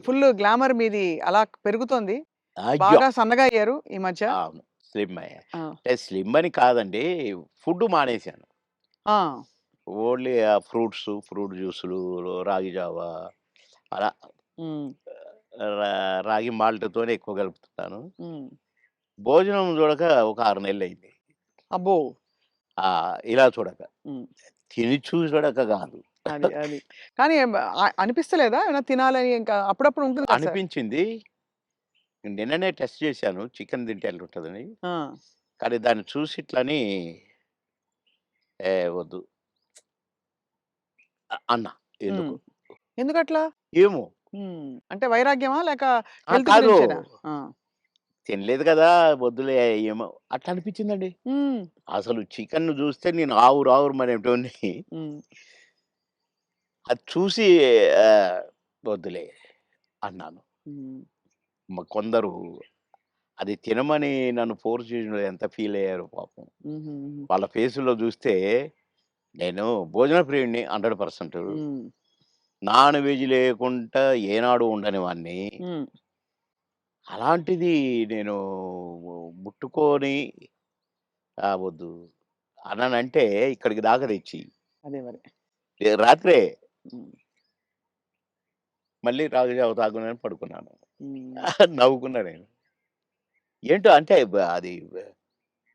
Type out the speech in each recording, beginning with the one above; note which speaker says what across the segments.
Speaker 1: Full glamour మీది అలా పెరుగుతోంది.
Speaker 2: అయ్యో!
Speaker 1: బాగా సన్నగా అయ్యారు ఈ మధ్య.
Speaker 2: అవును. స్లిమ్ అయ్యా.
Speaker 1: ఆ!
Speaker 2: అంటే స్లిమ్ అని కాదండి. ఫుడ్ మానేశాను.
Speaker 1: ఆ!
Speaker 2: ఓన్లీ ఫ్రూట్ జ్యూసులు, రాగి జావా అలా
Speaker 1: హ్మ్.
Speaker 2: రా రాగి మాల్ట్‌తోనే ఎక్కువ కలుపుతున్నాను.
Speaker 1: హ్మ్.
Speaker 2: భోజనం చూడక ఒక 6 నెలలయింది.
Speaker 1: అబ్బో!
Speaker 2: ఇలా చూడక.
Speaker 1: హ్మ్.
Speaker 2: తిని చూడక కాదు.
Speaker 1: అది. కానీ అనిపిస్తలేదా? ఏమైనా తినాలని ఇంకా అప్పుడప్పుడు ఉంటుంది కదా సార్.
Speaker 2: అనిపించింది. నిన్ననే టెస్ట్ చేశాను చికెన్ తింటే ఎట్లుంటదని.
Speaker 1: ఆ!
Speaker 2: కానీ దాన్ని చూసి ఇట్లని వద్దు అన్నా.
Speaker 1: హ్మ్.
Speaker 2: ఎందుకో.
Speaker 1: ఎందుకట్లా?
Speaker 2: ఏమో.
Speaker 1: అంటే వైరాగ్యమా? లేక
Speaker 2: ఆ!
Speaker 1: హెల్త్
Speaker 2: కాదు.
Speaker 1: గురించేనా? ఆ!
Speaker 2: తినలేదు కదా! వద్దులే ఏమో అట్లా అనిపించిందండి.
Speaker 1: హ్మ్.
Speaker 2: అసలు చికెన్‌ను చూస్తే నేను ఆవురమనేటోడిని.
Speaker 1: హ్మ్.
Speaker 2: అది చూసి ఆహ్, వద్దులే అన్నాను.
Speaker 1: హ్మ్.
Speaker 2: కొందరు అది తినమని నన్ను ఫోర్స్ చేసినోళ్ళు ఎంత ఫీల్ అయ్యారో పాపం.
Speaker 1: హుహుహు.
Speaker 2: వాళ్ళ ఫేసుల్లో చూస్తే నేను భోజన ప్రియుడిని 100%.
Speaker 1: హ్మ్.
Speaker 2: నాన్ వెజ్ లేకుండా ఏనాడు ఉండని వాడిని.
Speaker 1: హ్మ్.
Speaker 2: అలాంటిది నేను ముట్టుకొని వద్దు అన్నానంటే ఇక్కడికి దాకా తెచ్చి
Speaker 1: అదే మరి.
Speaker 2: రాత్రే
Speaker 1: హ్మ్.
Speaker 2: మళ్ళీ రాగి జావ తాగునని పడుకున్నాను.
Speaker 1: హ్మ్.
Speaker 2: నవ్వుకున్నా నేను. ఏంటో అంటే అది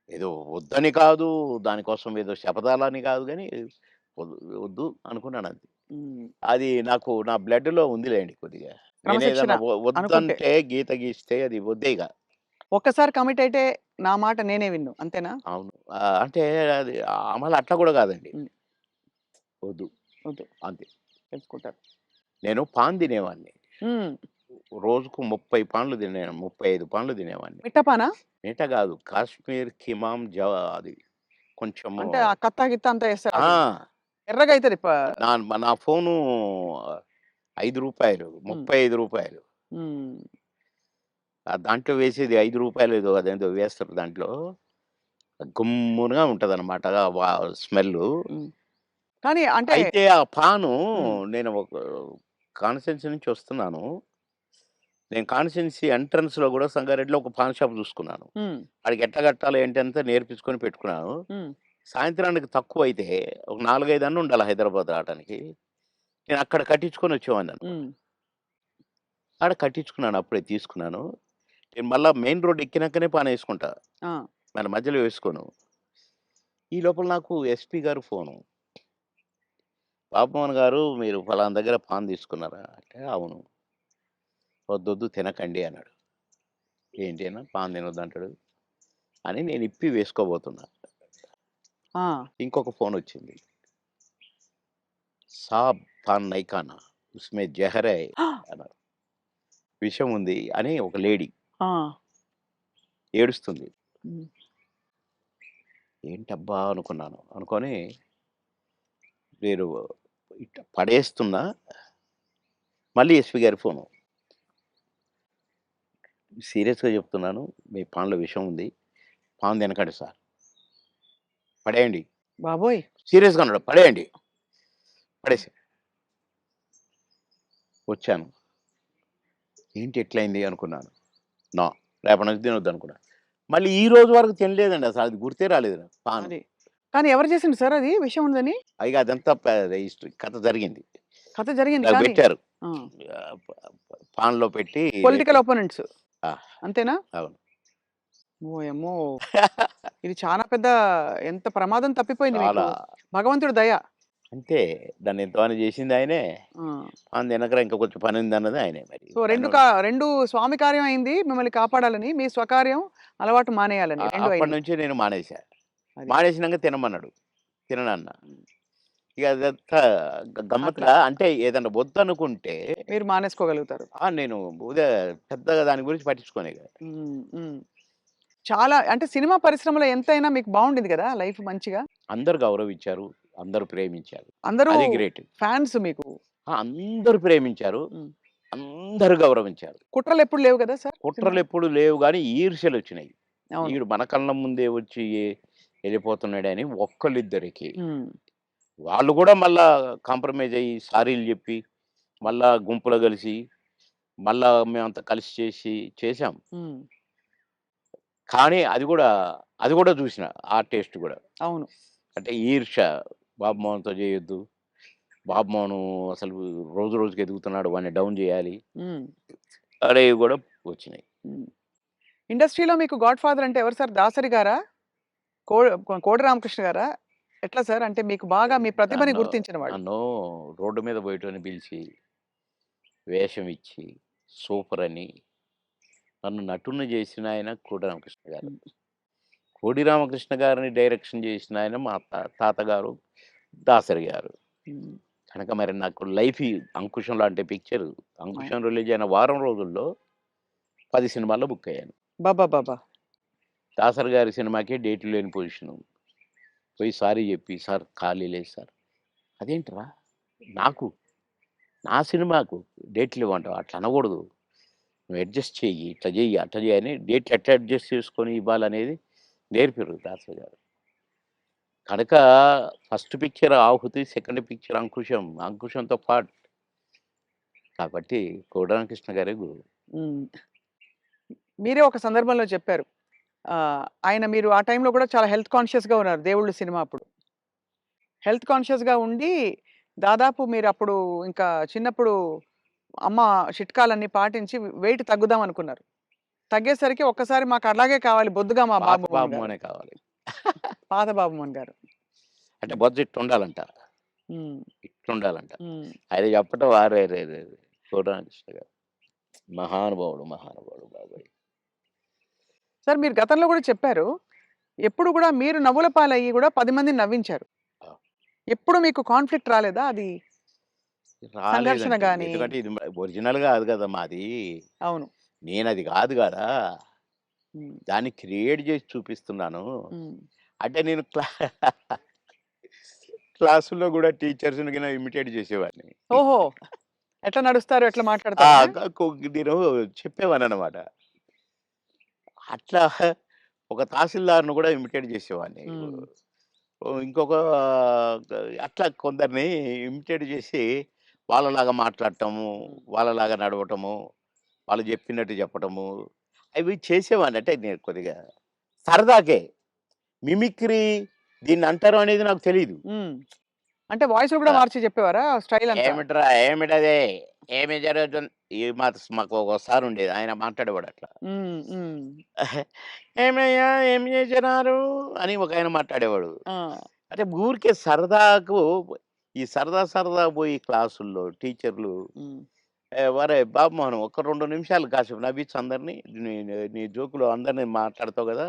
Speaker 2: ఏదో వద్దని కాదు, దానికోసం ఏదో శపథాలని కాదు గానీ, వద్దు వద్దు అనుకున్నానంతే.
Speaker 1: హ్మ్.
Speaker 2: అది నాకు నా బ్లడ్‌లో ఉందిలెండి కొద్దిగా.
Speaker 1: క్రమశిక్షణ
Speaker 2: నేనేదన్నా
Speaker 1: అనుకుంటే.
Speaker 2: వద్దంటే గీత గీస్తే అది వద్దే ఇగ.
Speaker 1: ఒక్కసారి కమిట్ అయితే నా మాట నేనే విన్ను. అంతేనా?
Speaker 2: అవును. అంటే అది మళ్ళా అట్లా గూడా కాదండి.
Speaker 1: హ్మ్.
Speaker 2: వద్దు
Speaker 1: వద్దు.
Speaker 2: అంతే.
Speaker 1: తెలుసుకుంటారు.
Speaker 2: నేను పాన్ తినేవాడిని.
Speaker 1: హ్మ్.
Speaker 2: రోజుకు 30 పాన్లు తినేను. 35 పాన్లు తినేవాడిని.
Speaker 1: మిట్టపానా?
Speaker 2: మిగతా గాదు. కాశ్మీర్ కిమాం అది కొంచెము
Speaker 1: అంటే ఆ కత్తా గిత్తా అంతా ఏస్తారు అది.
Speaker 2: ఆ!
Speaker 1: ఎర్రగా అయితది.
Speaker 2: నా ఫోను రూ. 5 రూ.
Speaker 1: హ్మ్.
Speaker 2: 35
Speaker 1: హ్మ్.
Speaker 2: దాంట్లో వేసేది రూ. 5 ఏదో అదేదో వేస్తారు దాంట్లో. గుమ్మునగా ఉంటదనమాట. స్మెల్లు.
Speaker 1: హ్మ్. కానీ అంటే
Speaker 2: అయితే ఆ పాను
Speaker 1: హ్మ్.
Speaker 2: నేను ఒక కాన్స్టిట్యున్సీ నుంచి వస్తున్నాను. నేను కాన్స్టిట్యున్సీ ఎంట్రన్స్‌లో గూడా సంగారెడ్డిలో ఒక పాన్ షాప్ చూసుకున్నాను.
Speaker 1: హ్మ్.
Speaker 2: ఆడికి ఎట్లా కట్టాలి ఏంటి అంతా నేర్పించుకొని పెట్టుకున్నాను.
Speaker 1: హ్మ్.
Speaker 2: సాయంత్రానికి తక్కువైతే ఒక 4, 5 అన్న ఉండాలి హైదరాబాద్ రావటానికి. నేను అక్కడ కట్టించుకొని వచ్చేవాడిననమాట.
Speaker 1: హ్మ్.
Speaker 2: ఆడ కట్టించుకున్నాను. అప్పుడే తీసుకున్నాను. నేను మళ్ళా మెయిన్ రోడ్ ఎక్కినాకనే పానేసుకుంటా.
Speaker 1: ఆ!
Speaker 2: మన మధ్యలో వేసుకోను. ఈ లోపల నాకు ఎస్పీ గారు ఫోను. "బాబుమోహన్ గారు మీరు ఫలానా దగ్గర పాన్ తీసుకున్నారా?" అంటే, "అవును." "వద్దొద్దు తినకండి" అన్నాడు. ఏంటి అన్నా పాన్ తినొద్దంటాడు అని నేను ఇప్పి వేసుకోబోతున్నా.
Speaker 1: ఆ!
Speaker 2: ఇంకొక ఫోనొచ్చింది. "సాబ్ పాన్ నహీ ఖానా ఉస్మే జహర్ హై" అన్నారు. విషం ఉంది అని ఒక లేడీ
Speaker 1: ఆ!
Speaker 2: ఏడుస్తుంది.
Speaker 1: హ్మ్.
Speaker 2: ఏంటబ్బా! అనుకున్నాను. అనుకోని నేను ఇట్ట పడేస్తున్నా. మళ్ళీ ఎస్పీ గారి ఫోను. "సీరియస్‌గా చెప్తున్నాను. మీ పాన్‌లో విషం ఉంది. పాన్ తినకండి సార్. పడేయండి."
Speaker 1: బాబోయ్!
Speaker 2: సీరియస్‌గా అన్నాడు. "పడేయండి." పడేసా. వచ్చాను. ఏంటి ఇట్లయింది అనుకున్నాను. నో. రేపటి నుంచి తినొద్దనుకున్నా. మళ్ళీ ఈ రోజు వరకు తినలేదండి అసలు. అది గుర్తే రాలేదు నాకు పాను.
Speaker 1: అది. కానీ ఎవరు చేసిండ్రు సార్ అది విషం ఉందని?
Speaker 2: ఇగ అదంతా హిస్టరీ కథ జరిగింది.
Speaker 1: కథ జరిగింది
Speaker 2: నాకు
Speaker 1: కానీ
Speaker 2: పెట్టారు.
Speaker 1: ఆ!
Speaker 2: ఆహ్, ప పాన్‌లో పెట్టి
Speaker 1: పొలిటికల్
Speaker 2: లేపి
Speaker 1: అపోనెంట్స్
Speaker 2: ఆ!
Speaker 1: అంతేనా?
Speaker 2: అవును.
Speaker 1: ఓయమ్మో! ఇది చాలా పెద్ద ఎంత ప్రమాదం తప్పిపోయింది మీకు.
Speaker 2: చాలా.
Speaker 1: భగవంతుడి దయ.
Speaker 2: అంతే. దాన్ని ఎంతమని చేసింది ఆయనే.
Speaker 1: ఆ!
Speaker 2: పాన్ తినకురా ఇంకా కొంచెం పనుందన్నది ఆయనే మరి.
Speaker 1: సో 2 స్వామి కార్యం అయింది మిమ్మల్ని కాపాడాలని. మీ స్వకార్యం అలవాటు మానేయాలని 2 అయినాయి.
Speaker 2: అప్పటినుంచి నేను మానేసా.
Speaker 1: అది.
Speaker 2: మానేసినంక తినమన్నాడు. తిననన్నా.
Speaker 1: హ్మ్.
Speaker 2: ఇక అదంతా
Speaker 1: అట్లా
Speaker 2: గమ్మత్తుగా అంటే ఏదన్నా వద్దనుకుంటే
Speaker 1: మీరు మానేసుకోగలుగుతారు.
Speaker 2: నేను పెద్దగా దాని గురించి పట్టించుకోను ఇగ.
Speaker 1: హ్మ్. హ్మ్. చాలా అంటే సినిమా పరిశ్రమలో ఎంతైనా మీకు బావుండేది గదా! లైఫ్ మంచిగా.
Speaker 2: అందరూ గౌరవించారు. అందరూ ప్రేమించారు.
Speaker 1: అందరూ
Speaker 2: అది గ్రేట్.
Speaker 1: ఫాన్స్ మీకు.
Speaker 2: అందరూ ప్రేమించారు.
Speaker 1: హ్మ్.
Speaker 2: అందరూ గౌరవించారు.
Speaker 1: కుట్రలెప్పుడు లేవు గదా సార్ సినిమాలో?
Speaker 2: కుట్రలెప్పుడు లేవు గానీ ఈర్ష్యలొచ్చినాయి.
Speaker 1: అవును.
Speaker 2: ఈడు మన కళ్ళ ముందే వచ్చి ఎళ్ళిపోతున్నాడని ఒక్కళ్ళిద్దరికి.
Speaker 1: హ్మ్.
Speaker 2: వాళ్ళు గూడా మళ్ళా కాంప్రమైజ్ అయ్యి సారీలు జెప్పి, మళ్ళా గుంపులో గలిసి మళ్ళా మేమంతా కలిసి చేసాం.
Speaker 1: హ్మ్.
Speaker 2: కానీ అది గూడా జూసిన. ఆ టేస్ట్ గూడా.
Speaker 1: అవును.
Speaker 2: అంటే ఈర్ష్య. బాబు మోహన్‌తో జేయొద్దు. బాబు మోహను అసలు రోజు రోజుకి ఎదుగుతున్నాడు. వాడిని డౌన్ జేయాలి.
Speaker 1: హ్మ్.
Speaker 2: అనేవి గూడా వచ్చినాయి.
Speaker 1: హ్మ్. ఇండస్ట్రీలో మీకు గాడ్ ఫాదర్ అంటే ఎవరు సార్? దాసరి గారా? కో కోడి రామకృష్ణ గారా? ఎట్లా సార్? అంటే మీకు బాగా మీ ప్రతిభని
Speaker 2: నన్ను
Speaker 1: గుర్తించిన వాళ్ళు.
Speaker 2: నన్ను రోడ్డు మీద బోయేటోడిని పిలిచి, వేషం ఇచ్చి, సూపరని నన్ను నటుడిని జేసిన ఆయన కోడి రామకృష్ణ గారు.
Speaker 1: హ్మ్.
Speaker 2: కోడి రామకృష్ణ గారిని డైరెక్షన్ జేసిన ఆయన మా తాతగారు దాసరి గారు.
Speaker 1: హ్మ్.
Speaker 2: కనుక మరి నాకు లైఫ్ ఈ 'అంకుశం' లాంటి పిక్చర్
Speaker 1: అవును.
Speaker 2: 'అంకుశం' రిలీజ్ అయిన వారం రోజుల్లో 10 సినిమాల్లో బుక్ అయ్యాను.
Speaker 1: అబ్బబ్బబ్బా!
Speaker 2: దాసరి గారి సినిమాకే డేట్లు లేని పొజిషను. పోయి సారీ జెప్పి, "సార్ ఖాళీ లేదు సార్." "అదేంట్రా? నాకు, నా సినిమాకు డేట్లు ఇవ్వంటావా? అట్లా అనకూడదు. నువ్వు అడ్జస్ట్ చెయ్యి. ఇట్లా జెయ్యి, అట్లా జెయ్యి" అని డేట్లు ఎట్లా అడ్జస్ట్ చేసుకొని ఇవ్వాలనేది నేర్పిర్రు దాసరి గారు. కనుక ఫస్ట్ పిక్చర్ 'ఆహుతి', సెకండ్ పిక్చర్ 'అంకుశం'. 'అంకుశంతో' పాటు కాబట్టి కోడాల గారే గురువు.
Speaker 1: హ్మ్. మీరే ఒక సందర్భంలో చెప్పారు. ఆయన మీరు ఆ టైంలో కూడా చాలా హెల్త్ కాన్షియస్‌గా ఉన్నారు 'దేవుళ్ళు' సినిమా అప్పుడు. హెల్త్ కాన్షియస్‌గా ఉండి దాదాపు మీరప్పుడు ఇంకా చిన్నప్పుడు అమ్మ చిట్కాలన్నీ పాటించి వెయిట్ తగ్గుదాం అనుకున్నారు. తగ్గేసరికి ఒక్కసారి మాకు అలాగే కావాలి బొద్దుగా మా
Speaker 2: పాత
Speaker 1: బాబు మోహన్ గారు.
Speaker 2: బాబుమోనే కావాలి.
Speaker 1: పాత బాబు మోహన్ గారు.
Speaker 2: అంటే
Speaker 1: హ్మ్.
Speaker 2: బొజ్జ ఇట్టుండాలంట.
Speaker 1: హ్మ్.
Speaker 2: ఇట్లుండాలంట.
Speaker 1: హ్మ్.
Speaker 2: ఆయన చెప్పటం అరెరెరెరే! కోడాల గారు. మహానుభావుడు, మహానుభావుడు బాబోయ్!
Speaker 1: సార్ మీరు గతంలో కూడా చెప్పారు. ఎప్పుడు కూడా మీరు నవ్వుల పాలయ్యి కూడా 10 మందిని నవ్వించారు.
Speaker 2: ఆ!
Speaker 1: ఎప్పుడు మీకు కాన్‌ఫ్లిక్ట్ రాలేదా? అది సంఘర్షణ
Speaker 2: రాలేదండి.
Speaker 1: గాని
Speaker 2: ఎందుకంటే ఇది ఒరిజినల్ గాదు గదా! మాది.
Speaker 1: అవును.
Speaker 2: నేనది గాదు గదా!
Speaker 1: హ్మ్.
Speaker 2: దాన్ని క్రియేట్ జేసి చూపిస్తున్నాను.
Speaker 1: హ్మ్.
Speaker 2: అంటే నేను క్లాసుల్లో గూడా టీచర్స్‌ని గిన ఇమిటేట్ జేసేవాడిని.
Speaker 1: ఓహో! ఎట్లా నడుస్తారు? ఎట్లా
Speaker 2: ఆ!
Speaker 1: మాట్లాడతారనా?
Speaker 2: క కొ నేను చెప్పేవాడిననమాట. అట్లా ఒక తహసీల్దార్‌ని గూడా ఇమిటేట్ జేసేవాడిని.
Speaker 1: హ్మ్.
Speaker 2: ఇంకొక అట్లా కొందరిని ఇమిటేట్ జేసి వాళ్ళలాగా మాట్లాడటము,
Speaker 1: హ్మ్.
Speaker 2: వాళ్ళలాగా నడవటము, వాళ్ళు జెప్పినట్టు చెప్పటము, అవి చేసేవాడిని. అంటే నేను కొద్దిగా సరదాకే. మిమిక్రీ దీన్నంటారు అనేది నాకు తెలీదు.
Speaker 1: హ్మ్. అంటే వాయిస్‌లు కూడా
Speaker 2: ఆ!
Speaker 1: మార్చి చెప్పేవారా? స్టైల్ అంతా?
Speaker 2: "ఏమిట్రా? ఏమిటది? ఏమి జరుగుతుంది?" మాకు ఒక సారుండేది. ఆయన మాట్లాడేవాడట్లా.
Speaker 1: హ్మ్. హ్మ్.
Speaker 2: "ఏమయ్యా ఏం జేసినారు?" అని ఒకాయన మాట్లాడేవాడు.
Speaker 1: ఆ!
Speaker 2: అంటే ఊరికే సరదాకు ఈ సరదా సరదా పోయి క్లాసుల్లో టీచర్లు
Speaker 1: హ్మ్.
Speaker 2: "ఒరేయ్ బాబు మోహన్ ఒక్క 2 నిమిషాలు కాసేపు నవ్వించు అందరిని. నీ నీ నీ జోకులు అందరిని మాట్లాడతావు గదా!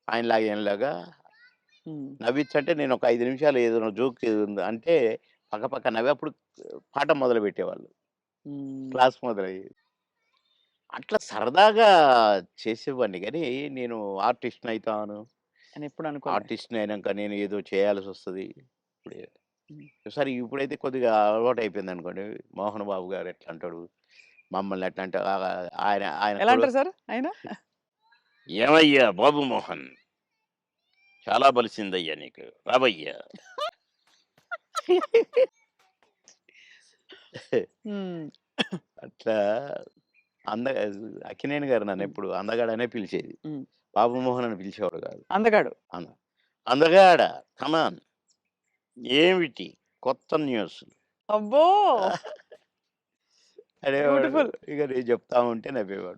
Speaker 2: ఆయనలాగా ఈయనలాగా
Speaker 1: హ్మ్.
Speaker 2: నవ్వించంటే" నేను ఒక 5 నిమిషాలు ఏదైనా జోక్ అంటే పక్క పక్క నవ్వి అప్పుడు పాఠం మొదలుపెట్టేవాళ్ళు.
Speaker 1: హ్మ్.
Speaker 2: క్లాస్ మొదలయ్యేది. అట్లా సరదాగా చేసేవాడిని గానీ, నేను ఆర్టిస్ట్‌నయితాను.
Speaker 1: అని ఎప్పుడు అనుకోలే.
Speaker 2: ఆర్టిస్ట్‌ని అయినంక నేను ఏదో చేయాల్సొస్తది. ఇప్పుడే
Speaker 1: హ్మ్.
Speaker 2: సరే ఇప్పుడైతే కొద్దిగా అలవాటయిపోయిందనుకోండి. 'మోహన్ బాబు' గారు ఎట్లా అంటాడు, మమ్మల్ని ఎట్లా అంటే ఆయన ఆయన
Speaker 1: ఎలా
Speaker 2: కూడా
Speaker 1: అంటారు సార్ ఆయన?
Speaker 2: "ఏమయ్యా బాబు మోహన్! చాలా బలిసిందయ్యా నీకు. రావయ్యా!"
Speaker 1: హ్మ్.
Speaker 2: అట్లా అంద అక్కినేని గారు
Speaker 1: హ్మ్.
Speaker 2: నన్నెప్పుడు అందగాడనే పిలిచేది.
Speaker 1: హ్మ్.
Speaker 2: బాబు మోహన్ అని పిలిచేవాడు కాదు.
Speaker 1: అందగాడు.
Speaker 2: అంద అందగాడ కమాన్ ఏమిటి కొత్త న్యూస్
Speaker 1: అబ్బో!
Speaker 2: అనేవాడు.
Speaker 1: బ్యూటిఫుల్.
Speaker 2: ఇక నేను చెప్తా ఉంటే నవ్వేవాడు.